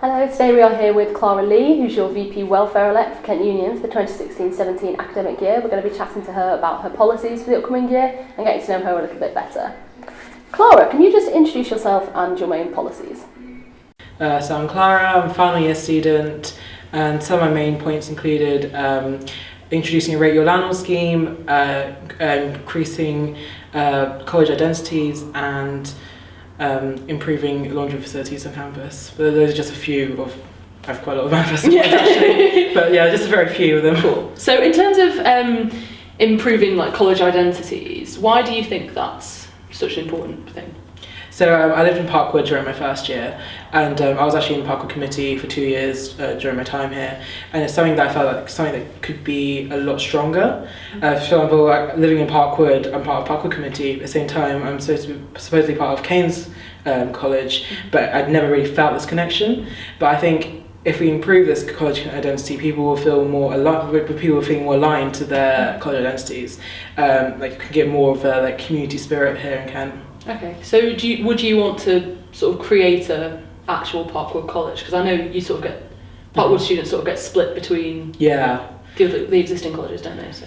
Hello, today we are here with Clara Lee, who's your VP Welfare-elect for Kent Union for the 2016-17 academic year. We're going to be chatting to her about her policies for the upcoming year and getting to know her a little bit better. Clara, can you just introduce yourself and your main policies? So I'm Clara, I'm a final year student, and some of my main points included introducing a rate your landlord scheme, increasing college identities, and improving laundry facilities on campus. But those are just a few of, I have quite a lot of manifesto points actually, but yeah, just a very few of them. Cool. So in terms of improving like college identities, why do you think that's such an important thing? So I lived in Parkwood during my first year, and I was actually in the Parkwood committee for 2 years during my time here, and it's something that I felt like something that could be a lot stronger. For example, like, living in Parkwood, I'm part of the Parkwood committee. At the same time, I'm supposedly part of Keynes College, but I'd never really felt this connection. But I think if we improve this college identity, people will feel more aligned to their college identities. Like you can get more of a community spirit here in Kent. Okay, so would you want to sort of create a actual Parkwood college? Because I know you sort of get Parkwood students sort of get split between the existing colleges, don't they? So.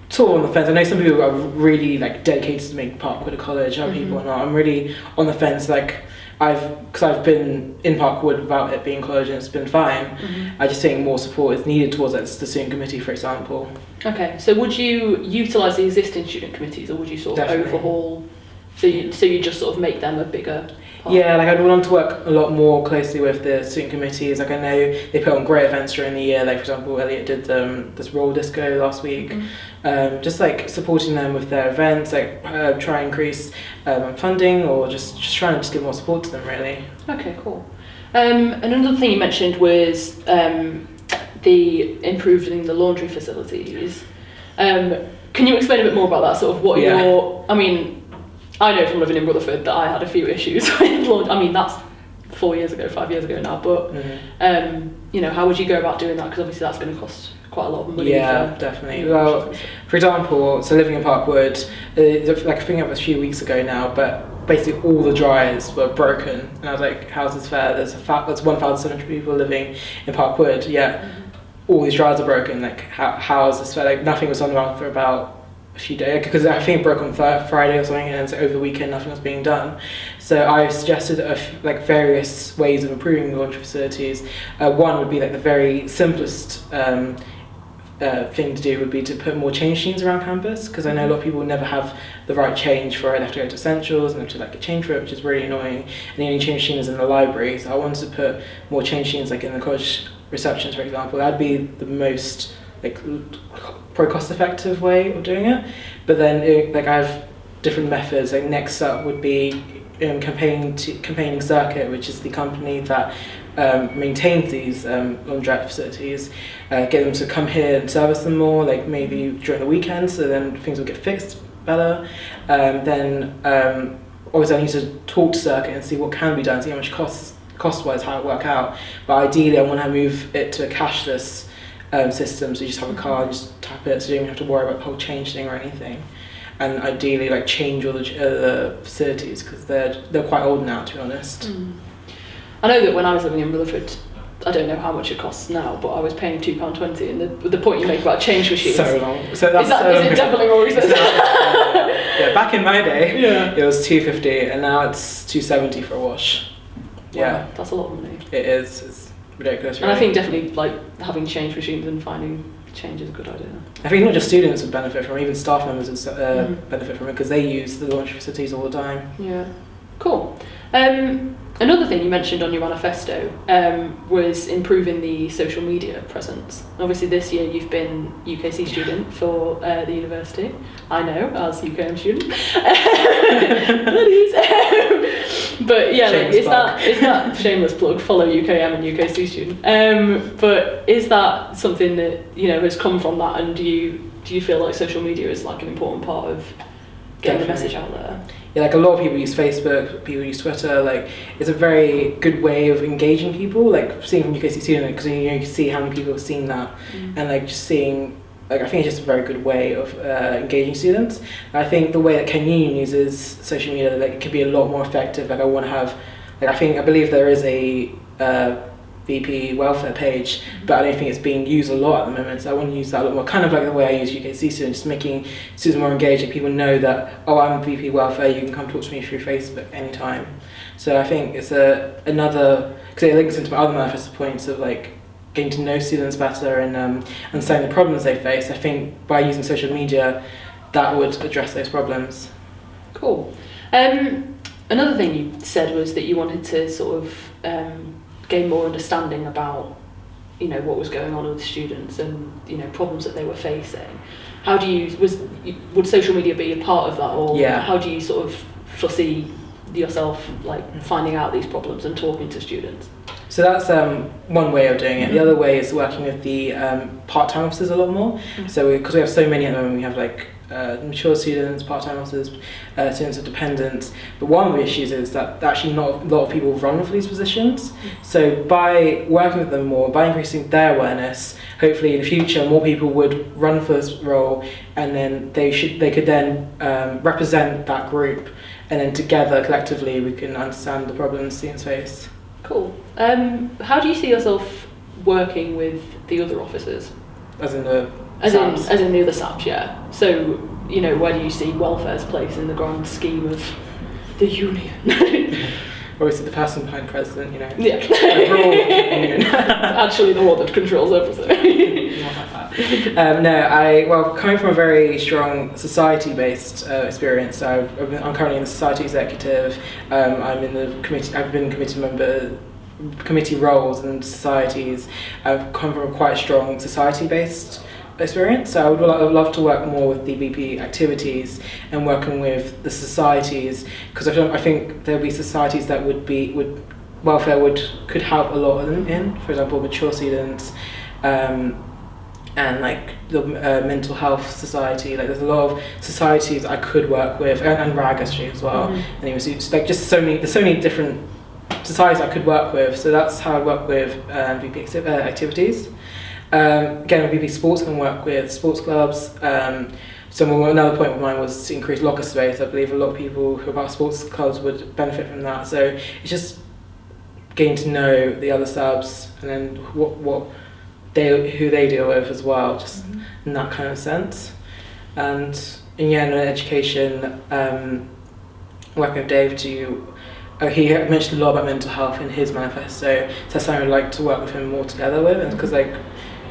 Sort of on the fence. I know some people are really dedicated to make Parkwood a college. Other people are not. I'm really on the fence. Because I've been in Parkwood without it being college and it's been fine. I just think more support is needed towards the student committee, for example. Okay, so would you utilise the existing student committees, or would you sort of overhaul? So you just sort of make them a bigger part? Yeah, I'd want to work a lot more closely with the student committees. I know they put on great events during the year. For example, Elliot did this roll disco last week. Just supporting them with their events, try and increase funding, or just trying to give more support to them, really. Okay, cool. Another thing you mentioned was the improving the laundry facilities. Can you explain a bit more about that? Sort of what I know from living in Rutherford that I had a few issues with laundry. I mean, that's 5 years ago now, but how would you go about doing that? Because obviously that's going to cost quite a lot of money. Yeah, definitely. Well, for example, so living in Parkwood, I think it was a few weeks ago now, but basically all the dryers were broken, and I was like, how's this fair? There's 1,700 people living in Parkwood, yet all these dryers are broken. How is this fair? Nothing was on the ground for about a few days, because I think it broke on Friday or something, and so over the weekend nothing was being done. So I suggested various ways of improving the laundry facilities. One would be the very simplest thing to do would be to put more change machines around campus, because I know a lot of people never have the right change for it. They have to go to Essentials and have to get change for it, which is really annoying. And the only change machine is in the library, so I wanted to put more change machines in the college receptions, for example. That'd be the most probably cost-effective way of doing it. But then I have different methods. Next up would be Campaigning Circuit, which is the company that maintains these laundrette facilities. Get them to come here and service them more, maybe during the weekend, so then things will get fixed better. Then obviously I need to talk to Circuit and see what can be done, see how much cost-wise how it work out. But ideally I want to move it to a cashless system, so you just have a card, you just tap it, so you don't have to worry about the whole change thing or anything. And ideally change all the facilities, because they're quite old now, to be honest. I know that when I was living in Rutherford, I don't know how much it costs now, but I was paying £2.20, and the point you make about change machines. So long. So that's is it doubling, or is it? Yeah, back in my day, it was £2.50, and now it's £2.70 for a wash. Wow, that's a lot of money. It is. It's ridiculous. And really. I think definitely having change machines and finding change is a good idea. I think not just students would benefit from it, even staff members would benefit from it, because they use the laundry facilities all the time. Yeah, cool. Another thing you mentioned on your manifesto was improving the social media presence. Obviously this year you've been UKC student for the university, I know, as UKM student. But yeah, is that shameless plug, follow UKM and UKC student. But is that something that has come from that, and do you feel like social media is an important part of getting the message out there? Yeah, a lot of people use Facebook, people use Twitter. It's a very good way of engaging people. Seeing from UKC student, because you can see how many people have seen that, and just seeing. I think it's just a very good way of engaging students. I think the way that Kent Union uses social media, it can be a lot more effective. I want to have, I believe there is a VP welfare page, but I don't think it's being used a lot at the moment, so I want to use that a lot more, kind of like the way I use UKC students, just making students more engaging. People know that, oh, I'm VP welfare, you can come talk to me through Facebook anytime. So I think it's another, because it links into my other manifesto points of like getting to know students better and understanding the problems they face. I think by using social media, that would address those problems. Cool. Another thing you said was that you wanted to sort of gain more understanding about, what was going on with students and, problems that they were facing. How do you, would social media be a part of that, or how do you sort of foresee yourself like finding out these problems and talking to students? So that's one way of doing it. The other way is working with the part-time officers a lot more. So because we have so many at the moment, we have like mature students, part-time officers, students of dependents. But one of the issues is that actually not a lot of people run for these positions. So by working with them more, by increasing their awareness, hopefully in the future more people would run for this role, and then they could then represent that group, and then together collectively we can understand the problems students face. Cool. How do you see yourself working with the other officers? As in the As in the other SAPs, yeah. So, where do you see welfare's place in the grand scheme of the union? Obviously the person behind president, Yeah. Overall union. Actually the one that controls everything. Coming from a very strong society-based experience, so I'm currently in the society executive. I'm in the committee. I've been committee roles and societies. I've come from a quite strong society-based experience, so I would love to work more with the VP activities and working with the societies, because I think there'll be societies that welfare could help a lot of them in. For example, mature students. And like the mental health society, like there's a lot of societies I could work with, and RAG actually as well. Anyway, so it's like there's so many different societies I could work with. So that's how I work with VP activities. Again, with VP sports, I can work with sports clubs. So another point of mine was to increase locker space. I believe a lot of people who are part of sports clubs would benefit from that. So it's just getting to know the other subs, and then who they deal with as well, just in that kind of sense. And in education, working with Dave he mentioned a lot about mental health in his manifesto, so that's something I'd like to work with him more together with, because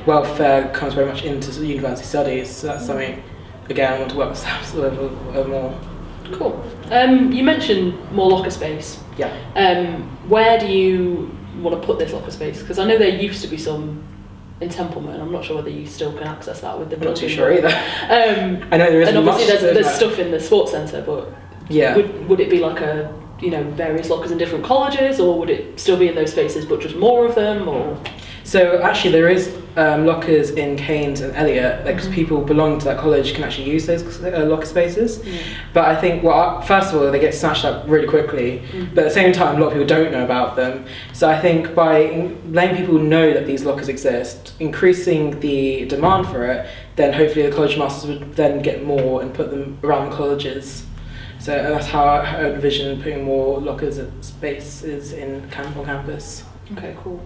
welfare comes very much into university studies, so that's something, again, I want to work with staff more. Cool. You mentioned more locker space. Yeah. Where do you want to put this locker space? Because I know there used to be some in Templeman. I'm not sure whether you still can access that with the building. I'm not too sure either. I know there is. And obviously there's stuff in the sports centre, but yeah, would it be like various lockers in different colleges, or would it still be in those spaces but just more of them, or? So actually there is lockers in Keynes and Elliott, because people belonging to that college can actually use those locker spaces. But I think, first of all, they get snatched up really quickly, but at the same time a lot of people don't know about them. So I think by letting people know that these lockers exist, increasing the demand for it, then hopefully the college masters would then get more and put them around the colleges. So that's how I envision putting more lockers at spaces on campus. Okay, cool.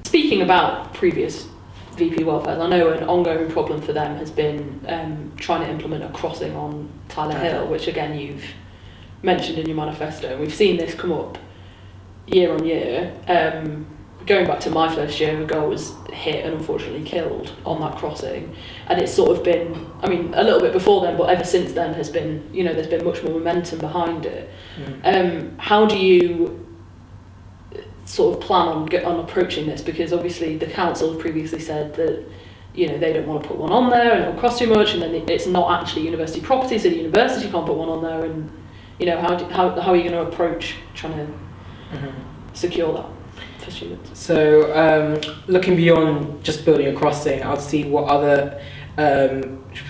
Speaking about previous VP welfare, I know an ongoing problem for them has been trying to implement a crossing on Tyler Hill, which again you've mentioned in your manifesto. We've seen this come up year on year. Going back to my first year, a girl was hit and unfortunately killed on that crossing, and it's sort of been, a little bit before then, but ever since then has been, there's been much more momentum behind it. How do you sort of plan on approaching this? Because obviously the council have previously said that they don't want to put one on there and it'll cost too much, and then it's not actually university property, so the university can't put one on there, and how are you going to approach trying to secure that for students? So looking beyond just building a crossing, I'll see what other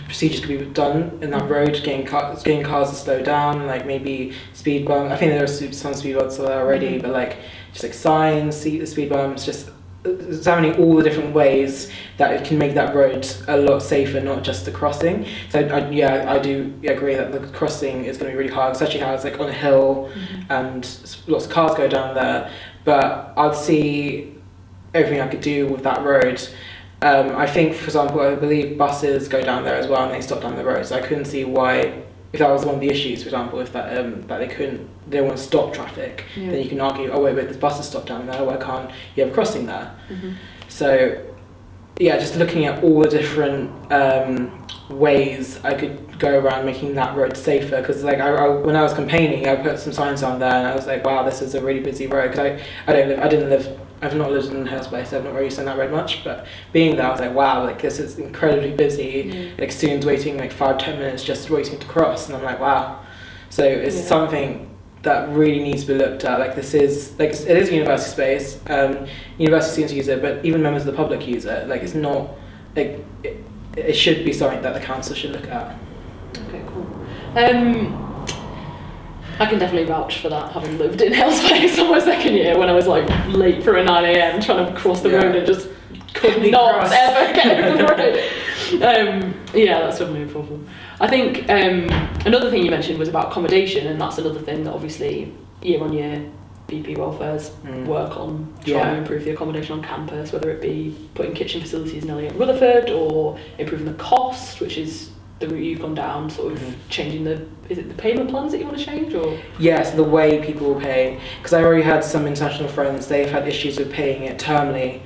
procedures could be done in that road, getting cars to slow down, like maybe speed bump. I think there are some speed bumps there already, but just signs, see the speed bumps, just examining all the different ways that it can make that road a lot safer, not just the crossing. So I do agree that the crossing is going to be really hard, especially how it's like on a hill and lots of cars go down there. But I'd see everything I could do with that road. I think, for example, I believe buses go down there as well and they stop down the road. So I couldn't see why, if that was one of the issues, for example, if that that they don't want to stop traffic, then you can argue, oh wait, this bus is stopped down there, why can't you have a crossing there? So yeah, just looking at all the different ways I could go around making that road safer, because like when I was campaigning, I put some signs on there and I was like, wow, this is a really busy road, because I've not lived in Hillsborough, so I've not really seen that road much, but being there I was like, wow, like this is incredibly busy, like students waiting like 5-10 minutes just waiting to cross, and I'm like, wow. So it's something that really needs to be looked at. Like this is, like it is a university space, university students use it, but even members of the public use it. Like it's not, like it should be something that the council should look at. Okay, cool. I can definitely vouch for that, having lived in Hillsborough on my second year when I was like late for a 9 a.m. trying to cross the road and just could not ever get over the road. Yeah, that's definitely a problem. I think another thing you mentioned was about accommodation, and that's another thing that obviously year on year VP Welfare's work on trying to improve the accommodation on campus, whether it be putting kitchen facilities in Elliot Rutherford or improving the cost, which is the route you've gone down, sort of changing is it the payment plans that you want to change, or? Yes, the way people will pay, because I already had some international friends, they've had issues with paying it termly,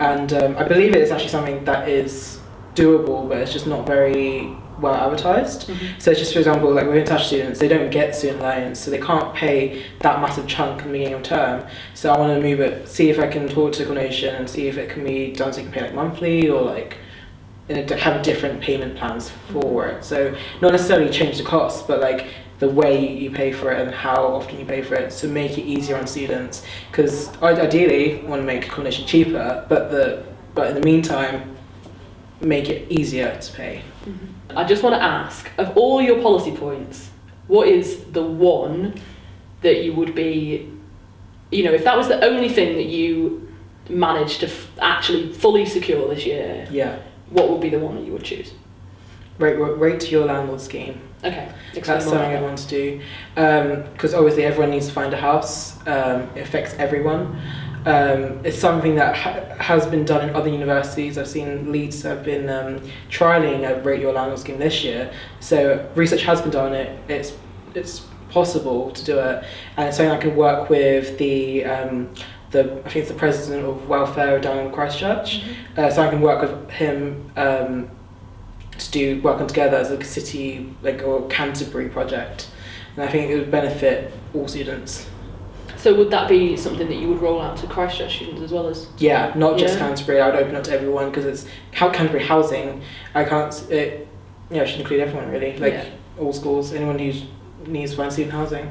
and I believe it is actually something that is doable, but it's just not very well advertised. So it's just, for example, like with international students, they don't get student loans, so they can't pay that massive chunk in the beginning of term. So I want to move it, see if I can talk to accommodation and see if it can be done so you can pay like monthly, or like have different payment plans for it. So not necessarily change the cost, but like the way you pay for it and how often you pay for it, to make it easier on students. Because I ideally want to make accommodation cheaper, but in the meantime, make it easier to pay. I just want to ask, of all your policy points, what is the one that you would be, if that was the only thing that you managed to actually fully secure this year, what would be the one that you would choose? Rate your landlord scheme. Okay. That's something I want to do, because obviously everyone needs to find a house. It affects everyone. It's something that has been done in other universities. I've seen Leeds have been trialling a rate your landlord scheme this year. So research has been done on it. It's possible to do it, and it's something I can work with I think it's the president of welfare down in Christchurch. So I can work with him to work on together as a city, or Canterbury project, and I think it would benefit all students. So would that be something that you would roll out to Christchurch students as well as? Yeah, not just Canterbury. I would open it to everyone, because it's Canterbury housing. It should include everyone really, all schools, anyone who needs to find student housing.